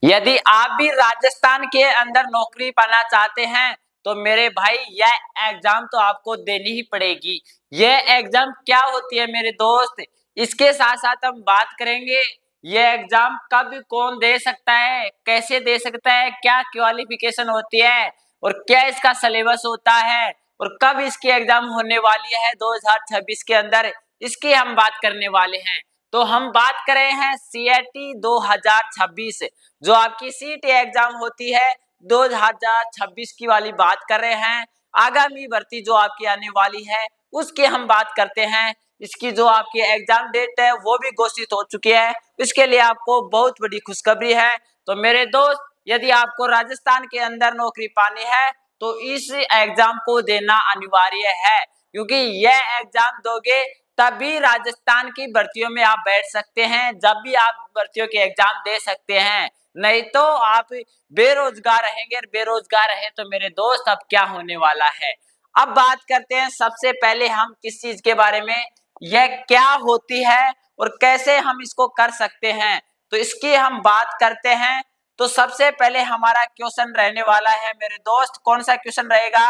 यदि आप भी राजस्थान के अंदर नौकरी पाना चाहते हैं तो मेरे भाई यह एग्जाम तो आपको देनी ही पड़ेगी। यह एग्जाम क्या होती है मेरे दोस्त, इसके साथ साथ हम बात करेंगे यह एग्जाम कब कौन दे सकता है, कैसे दे सकता है, क्या क्वालिफिकेशन होती है और क्या इसका सिलेबस होता है और कब इसकी एग्जाम होने वाली है 2026 के अंदर, इसकी हम बात करने वाले हैं। तो हम बात कर रहे हैं सीएटी 2026, जो आपकी सीटी एग्जाम होती है 2026 की वाली बात कर रहे हैं। आगामी भर्ती जो आपकी आने वाली है उसकी हम बात करते हैं। इसकी जो आपकी एग्जाम डेट है वो भी घोषित हो चुकी है, इसके लिए आपको बहुत बड़ी खुशखबरी है। तो मेरे दोस्त, यदि आपको राजस्थान के अंदर नौकरी पानी है तो इस एग्जाम को देना अनिवार्य है, क्योंकि यह एग्जाम दोगे तभी राजस्थान की भर्तियों में आप बैठ सकते हैं, जब भी आप भर्तियों के एग्जाम दे सकते हैं। नहीं तो आप बेरोजगार रहेंगे, बेरोजगार रहे तो मेरे दोस्त अब क्या होने वाला है। अब बात करते हैं सबसे पहले हम किस चीज के बारे में, यह क्या होती है और कैसे हम इसको कर सकते हैं, तो इसकी हम बात करते हैं। तो सबसे पहले हमारा क्वेश्चन रहने वाला है मेरे दोस्त, कौन सा क्वेश्चन रहेगा,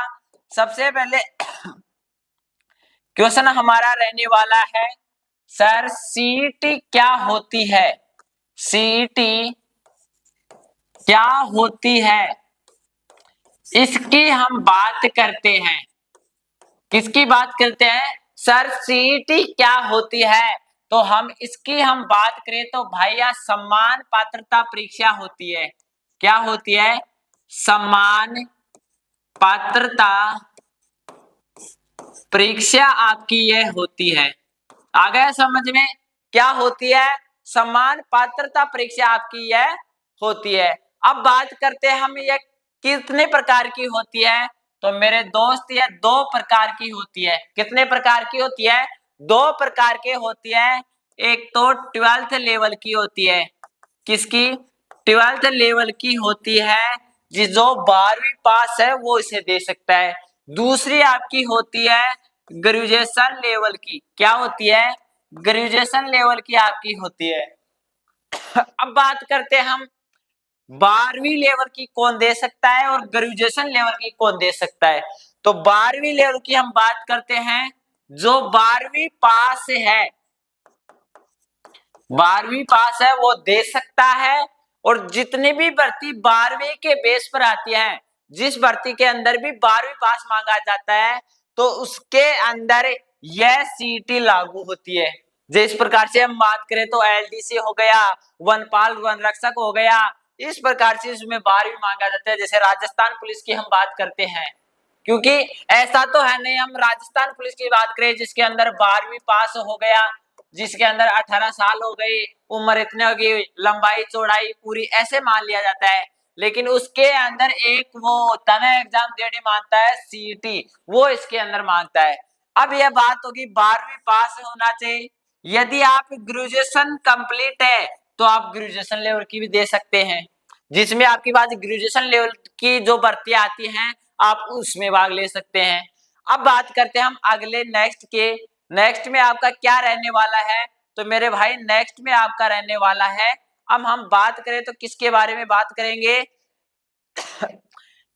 सबसे पहले क्वेश्चन हमारा रहने वाला है सर सीईटी क्या होती है, सीईटी क्या होती है, इसकी हम बात करते हैं। किसकी बात करते हैं, सर सीईटी क्या होती है, तो हम इसकी हम बात करें तो भैया समान पात्रता परीक्षा होती है। क्या होती है, समान पात्रता परीक्षा आपकी यह होती है। आ गया समझ में, क्या होती है, समान पात्रता परीक्षा आपकी यह होती है। अब बात करते हैं हम यह कितने प्रकार की होती है, तो मेरे दोस्त यह 2 प्रकार की होती है। कितने प्रकार की होती है, 2 प्रकार के होती है। एक तो 12th लेवल की होती है, किसकी, 12th लेवल की होती है, जो 12वीं पास है वो इसे दे सकता है। दूसरी आपकी होती है ग्रेजुएशन लेवल की, क्या होती है, ग्रेजुएशन लेवल की आपकी होती है। अब बात करते हैं हम 12वीं लेवल की कौन दे सकता है और ग्रेजुएशन लेवल की कौन दे सकता है। तो 12वीं लेवल की हम बात करते हैं, जो 12वीं पास है, 12वीं पास है वो दे सकता है। और जितनी भी भर्ती 12वीं के बेस पर आती है, जिस भर्ती के अंदर भी 12वीं पास मांगा जाता है तो उसके अंदर यह सीईटी लागू होती है। जिस प्रकार से हम बात करें तो एलडीसी हो गया, वनपाल वन रक्षक हो गया, इस प्रकार से इसमें 12वीं मांगा जाता है। जैसे राजस्थान पुलिस की हम बात करते हैं, क्योंकि ऐसा तो है नहीं हम राजस्थान पुलिस की बात करें जिसके अंदर 12वीं पास हो गया, जिसके अंदर 18 साल हो गई, उम्र इतने हो गई, लंबाई चौड़ाई पूरी ऐसे मान लिया जाता है। लेकिन उसके अंदर एक वो होता है एग्जाम देने मांगता है सीईटी, वो इसके अंदर मांगता है। अब यह बात होगी 12वीं पास होना चाहिए। यदि आप ग्रेजुएशन कंप्लीट है तो आप ग्रेजुएशन लेवल की भी दे सकते हैं, जिसमें आपकी बात ग्रेजुएशन लेवल की जो भर्तियां आती हैं आप उसमें भाग ले सकते हैं। अब बात करते हैं हम अगले नेक्स्ट के, नेक्स्ट में आपका क्या रहने वाला है, तो मेरे भाई नेक्स्ट में आपका रहने वाला है, अब हम बात करें तो किसके बारे में बात करेंगे,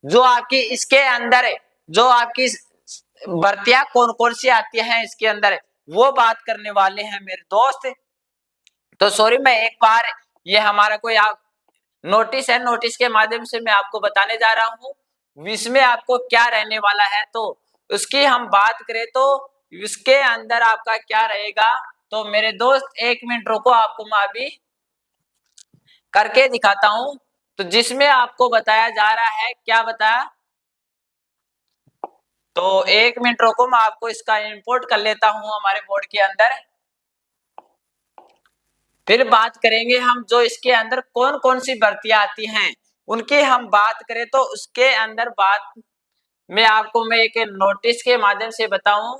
जो आपकी इसके अंदर जो आपकी भर्तियां कौन कौन सी आती हैं इसके अंदर, वो बात करने वाले हैं मेरे दोस्त। तो सॉरी मैं एक बार, ये हमारा कोई आप नोटिस है, नोटिस के माध्यम से मैं आपको बताने जा रहा हूँ इसमें आपको क्या रहने वाला है। तो उसकी हम बात करें तो इसके अंदर आपका क्या रहेगा, तो मेरे दोस्त 1 मिनट रुको, आपको मैं अभी करके दिखाता हूं। तो जिसमें आपको बताया जा रहा है, क्या बताया, तो 1 मिनट रुको मैं आपको इसका इंपोर्ट कर लेता हूं हमारे बोर्ड के अंदर, फिर बात करेंगे हम जो इसके अंदर कौन कौन सी भर्तियां आती हैं उनकी हम बात करें तो उसके अंदर बात में आपको मैं एक नोटिस के माध्यम से बताऊं,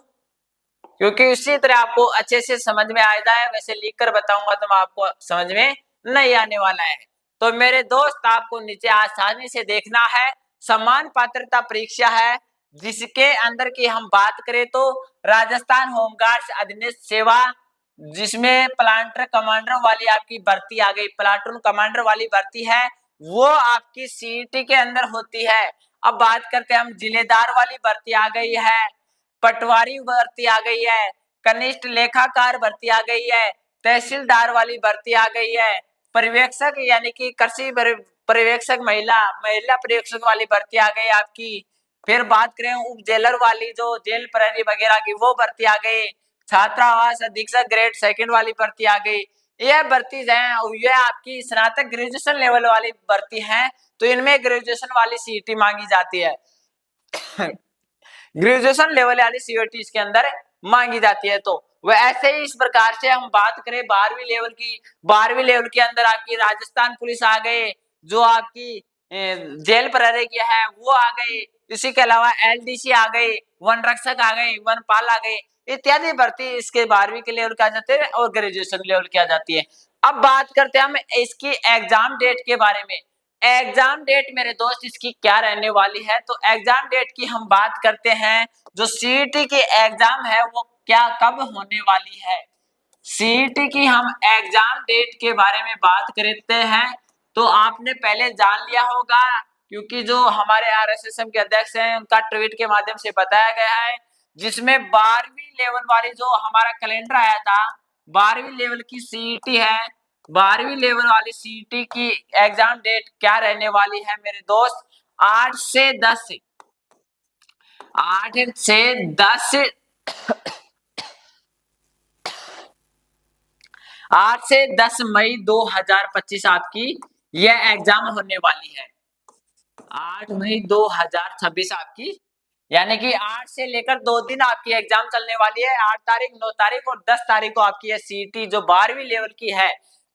क्योंकि उसी तरह आपको अच्छे से समझ में आएगा है, वैसे लिख कर बताऊंगा तो आपको समझ में नहीं आने वाला है। तो मेरे दोस्त आपको नीचे आसानी से देखना है, समान पात्रता परीक्षा है, जिसके अंदर की हम बात करें तो राजस्थान होमगार्ड्स अधीनस्थ सेवा, जिसमें प्लांटर कमांडर वाली आपकी भर्ती आ गई, प्लाटून कमांडर वाली भर्ती है, वो आपकी सीईटी के अंदर होती है। अब बात करते हैं हम, जिलेदार वाली भर्ती आ गई है, पटवारी भर्ती आ गई है, कनिष्ठ लेखाकार भर्ती आ गई है, तहसीलदार वाली भर्ती आ गई है, पर्यवेक्षक यानी कि कृषि पर्यवेक्षक महिला पर्यवेक्षक वाली भर्ती आ गई आपकी। फिर बात करें उप जेलर वाली, जो जेल प्रहरी वगैरह की, वो भर्ती आ गई। छात्रावास अधीक्षक ग्रेड सेकंड वाली भर्ती आ गई। यह भर्ती है, ये आपकी स्नातक ग्रेजुएशन लेवल वाली भर्ती है, तो इनमें ग्रेजुएशन वाली सीईटी मांगी जाती है। ग्रेजुएशन लेवल वाली सीईटी इसके अंदर मांगी जाती है। तो वह ऐसे ही इस प्रकार से हम बात करें 12वीं लेवल की, 12वीं लेवल के अंदर आपकी राजस्थान पुलिस आ गए, जो आपकी जेल प्रहरी की है वो आ गई, इसी के अलावा एलडीसी आ गई, वन रक्षक आ गई, वनपाल आ गई, इत्यादि भर्ती इसके 12वीं के लेवल के आ जाते हैं और ग्रेजुएशन लेवल की आ जाती है। अब बात करते हैं हम इसकी एग्जाम डेट के बारे में। एग्जाम डेट मेरे दोस्त इसकी क्या रहने वाली है, तो एग्जाम डेट की हम बात करते हैं, जो सीईटी की एग्जाम है वो क्या कब होने वाली है। सीईटी की हम एग्जाम डेट के बारे में बात करते हैं, तो आपने पहले जान लिया होगा, क्योंकि जो हमारे आरएसएसएम के अध्यक्ष हैं उनका ट्वीट के माध्यम से बताया गया है, जिसमें 12वीं लेवल वाली जो हमारा कैलेंडर आया था, 12वीं लेवल की सीईटी है, 12वीं लेवल वाली सीईटी की एग्जाम डेट क्या रहने वाली है मेरे दोस्त, 8 से 10 मई 2025 आपकी यह एग्जाम होने वाली है। 8 मई 2026 आपकी, यानी कि 8 से लेकर 2 दिन आपकी एग्जाम चलने वाली है। 8 तारीख, 9 तारीख और 10 तारीख को आपकी यह सीईटी जो 12वीं लेवल की है।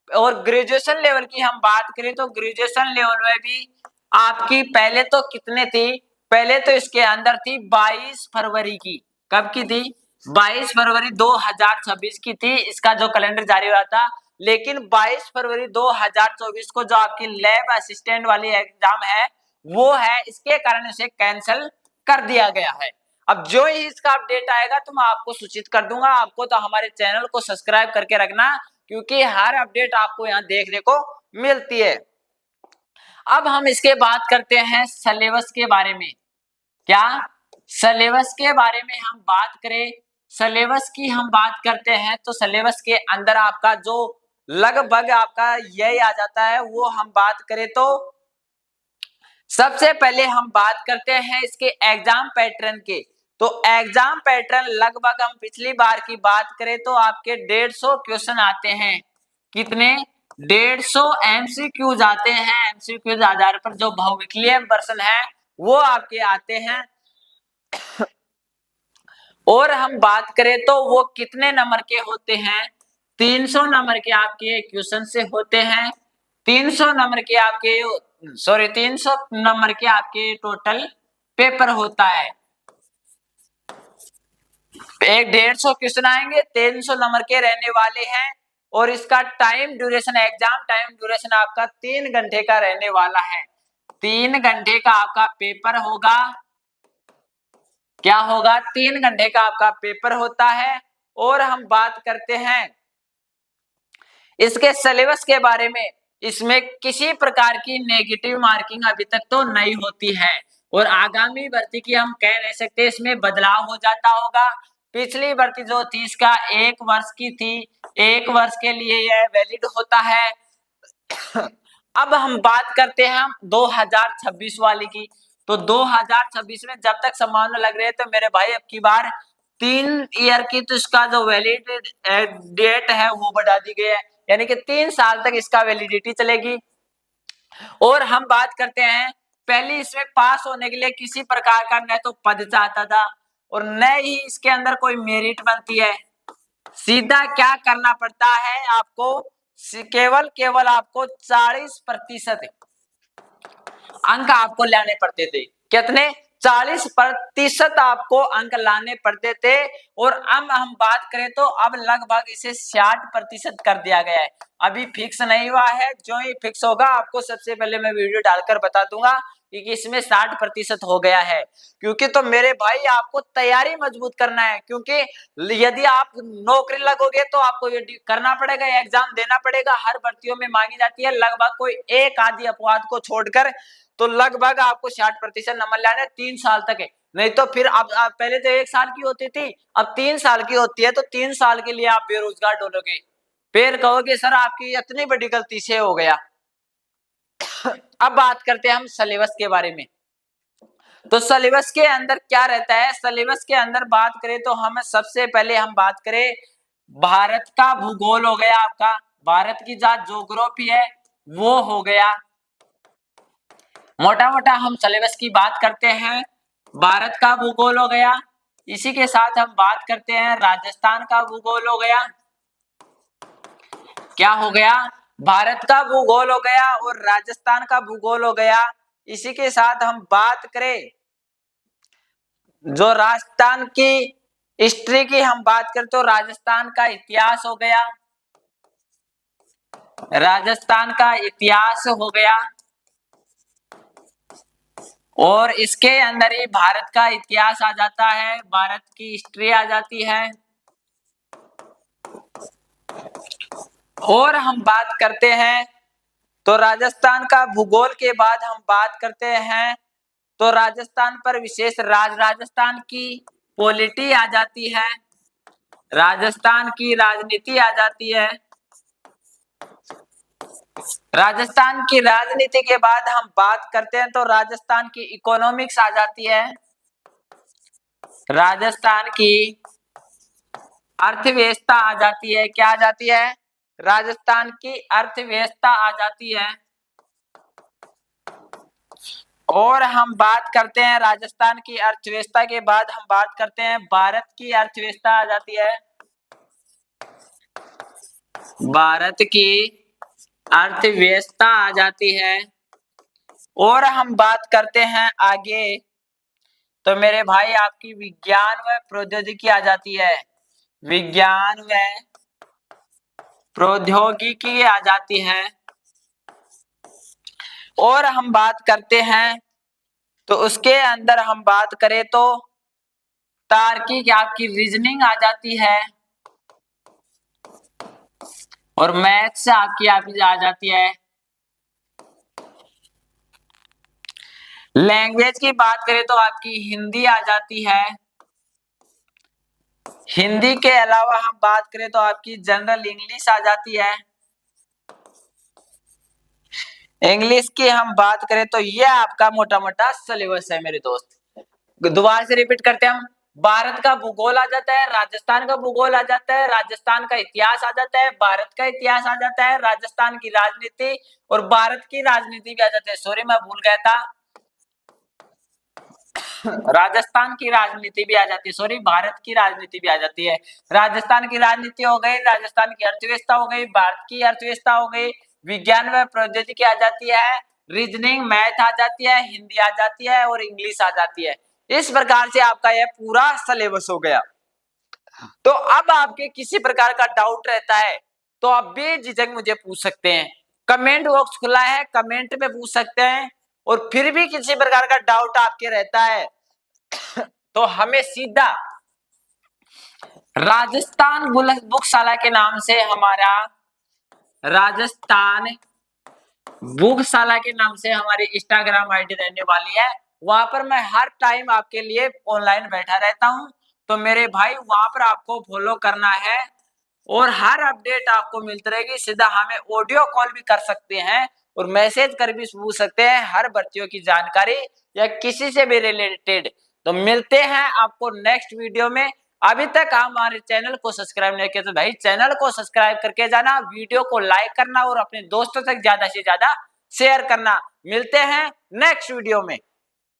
और ग्रेजुएशन लेवल की हम बात करें, तो ग्रेजुएशन लेवल में भी आपकी पहले तो कितने थी, पहले तो इसके अंदर थी 22 फरवरी की। कब की थी? 22 फरवरी 2026 की थी, इसका जो कैलेंडर जारी हुआ था। लेकिन 22 फरवरी 2024 को जो आपकी लैब असिस्टेंट वाली एग्जाम है वो है, इसके कारण इसे कैंसिल कर दिया गया है। अब जो ही इसका अपडेट आएगा तो मैं आपको सूचित कर दूंगा। आपको तो हमारे चैनल को सब्सक्राइब करके रखना, क्योंकि हर अपडेट आपको यहाँ देखने को मिलती है। अब हम इसके बात करते हैं सिलेबस के बारे में। क्या सिलेबस के बारे में हम बात करें, सिलेबस की हम बात करते हैं, तो सिलेबस के अंदर आपका जो लगभग आपका यही आ जाता है। वो हम बात करें तो सबसे पहले हम बात करते हैं इसके एग्जाम पैटर्न के। तो एग्जाम पैटर्न लगभग हम पिछली बार की बात करें तो आपके 150 क्वेश्चन आते हैं। कितने? 150 एमसीक्यू आते हैं। एमसीक्यू आधार पर जो बहुविकलीय प्रश्न है वो आपके आते हैं। और हम बात करें तो वो कितने नंबर के होते हैं? 300 नंबर के आपके क्वेश्चन से होते हैं। 300 नंबर के आपके 300 नंबर के आपके टोटल पेपर होता है। एक 150 क्वेश्चन आएंगे, 300 नंबर के रहने वाले हैं। और इसका time duration, exam time duration आपका 3 घंटे का रहने वाला है। 3 घंटे का आपका पेपर होगा। क्या होगा? 3 घंटे का आपका पेपर होता है। और हम बात करते हैं इसके सिलेबस के बारे में। इसमें किसी प्रकार की नेगेटिव मार्किंग अभी तक तो नहीं होती है, और आगामी भर्ती की हम कह नहीं सकते, इसमें बदलाव हो जाता होगा। पिछली भर्ती जो थी इसका 1 वर्ष की थी, 1 वर्ष के लिए यह वैलिड होता है। अब हम बात करते हैं हम 2026 वाली की। तो 2026 में जब तक संभावना लग रही है, तो मेरे भाई अब की बार 3 ईयर की तो इसका जो वैलिड डेट है वो बढ़ा दी गई है, यानी कि 3 साल तक इसका वैलिडिटी चलेगी। और हम बात करते हैं, पहले इसमें पास होने के लिए किसी प्रकार का न तो पद चाहता था और न ही इसके अंदर कोई मेरिट बनती है। सीधा क्या करना पड़ता है आपको, केवल आपको 40% अंक आपको लाने पड़ते थे। कितने? 40% आपको अंक लाने पड़ते थे, और अब हम बात करें तो अब लगभग इसे 60% कर दिया गया है। अभी फिक्स नहीं हुआ है, जो ही फिक्स होगा आपको सबसे पहले मैं वीडियो डालकर बता दूंगा कि इसमें 60% हो गया है। क्योंकि तो मेरे भाई आपको तैयारी मजबूत करना है, क्योंकि यदि आप नौकरी लगोगे तो आपको ये करना पड़ेगा, एग्जाम देना पड़ेगा, हर भर्तियों में मांगी जाती है, लगभग कोई एक आधी अपवाद को छोड़कर तो लगभग आपको 60% नंबर लाने 3 साल तक है। नहीं तो फिर अब पहले तो 1 साल की होती थी, अब 3 साल की होती है, तो 3 साल के लिए आप बेरोजगार डोलोगे, फिर कहोगे सर आपकी इतनी बड़ी गलती से हो गया। अब बात करते हैं हम सिलेबस के बारे में। तो सिलेबस के अंदर क्या रहता है, सिलेबस के अंदर बात करें तो हम सबसे पहले हम बात करें भारत का भूगोल हो गया, आपका भारत की जहाँ ज्योग्राफी है वो हो गया। मोटा मोटा हम सिलेबस की बात करते हैं, भारत का भूगोल हो गया, इसी के साथ हम बात करते हैं राजस्थान का भूगोल हो गया। क्या हो गया, भारत का भूगोल हो गया और राजस्थान का भूगोल हो गया। इसी के साथ हम बात करें जो राजस्थान की हिस्ट्री की हम बात करें तो राजस्थान का इतिहास हो गया, राजस्थान का इतिहास हो गया, और इसके अंदर ही भारत का इतिहास आ जाता है, भारत की हिस्ट्री आ जाती है। और हम बात करते हैं तो राजस्थान का भूगोल के बाद हम बात करते हैं तो राजस्थान पर विशेष राजस्थान की पॉलिटी आ जाती है, राजस्थान की राजनीति आ जाती है। राजस्थान की राजनीति के बाद हम बात करते हैं तो राजस्थान की इकोनॉमिक्स आ जाती है, राजस्थान की अर्थव्यवस्था आ जाती है। क्या आ जाती है, राजस्थान की अर्थव्यवस्था आ जाती है। और हम बात करते हैं राजस्थान की अर्थव्यवस्था के बाद हम बात करते हैं भारत की अर्थव्यवस्था आ जाती है, भारत की अर्थव्यवस्था आ जाती है। और हम बात करते हैं आगे तो मेरे भाई आपकी विज्ञान व प्रौद्योगिकी आ जाती है, विज्ञान व प्रौद्योगिकी आ जाती है। और हम बात करते हैं तो उसके अंदर हम बात करें तो तार्किक आपकी रीजनिंग आ जाती है, और मैथ्स आपकी आ जाती है। लैंग्वेज की बात करें तो आपकी हिंदी आ जाती है, हिंदी के अलावा हम बात करें तो आपकी जनरल इंग्लिश आ जाती है। इंग्लिश की हम बात करें तो ये आपका मोटा मोटा सिलेबस है मेरे दोस्त। दोबारा से रिपीट करते हैं हम, भारत का भूगोल आ जाता है, राजस्थान का भूगोल आ जाता है, राजस्थान का इतिहास आ जाता है, भारत का इतिहास आ जाता है, राजस्थान की राजनीति और भारत की राजनीति भी आ जाती है। सॉरी मैं भूल गया था, राजस्थान की राजनीति भी आ जाती है, सॉरी भारत की राजनीति भी आ जाती है। राजस्थान की राजनीति हो गई, राजस्थान की अर्थव्यवस्था हो गई, भारत की अर्थव्यवस्था हो गई, विज्ञान व प्रौद्योगिकी आ जाती है, रीजनिंग मैथ आ जाती है, हिंदी आ जाती है और इंग्लिश आ जाती है। इस प्रकार से आपका यह पूरा सिलेबस हो गया। तो अब आपके किसी प्रकार का डाउट रहता है तो आप बेझिझक मुझे पूछ सकते हैं, कमेंट बॉक्स खुला है, कमेंट में पूछ सकते हैं। और फिर भी किसी प्रकार का डाउट आपके रहता है तो हमें सीधा राजस्थान बुकशाला के नाम से हमारा राजस्थान बुकशाला के नाम से हमारी इंस्टाग्राम आईडी रहने वाली है, वहां पर मैं हर टाइम आपके लिए ऑनलाइन बैठा रहता हूं। तो मेरे भाई वहां पर आपको फॉलो करना है और हर अपडेट आपको मिलती रहेगी। सीधा हमें ऑडियो कॉल भी कर सकते हैं और मैसेज कर भी पूछ सकते हैं हर भर्तियों की जानकारी या किसी से भी रिलेटेड। तो मिलते हैं आपको नेक्स्ट वीडियो में। अभी तक हमारे चैनल को सब्सक्राइब नहीं किया तो भाई चैनल को सब्सक्राइब करके जाना, वीडियो को लाइक करना और अपने दोस्तों तक ज्यादा से ज्यादा शेयर करना। मिलते हैं नेक्स्ट वीडियो में।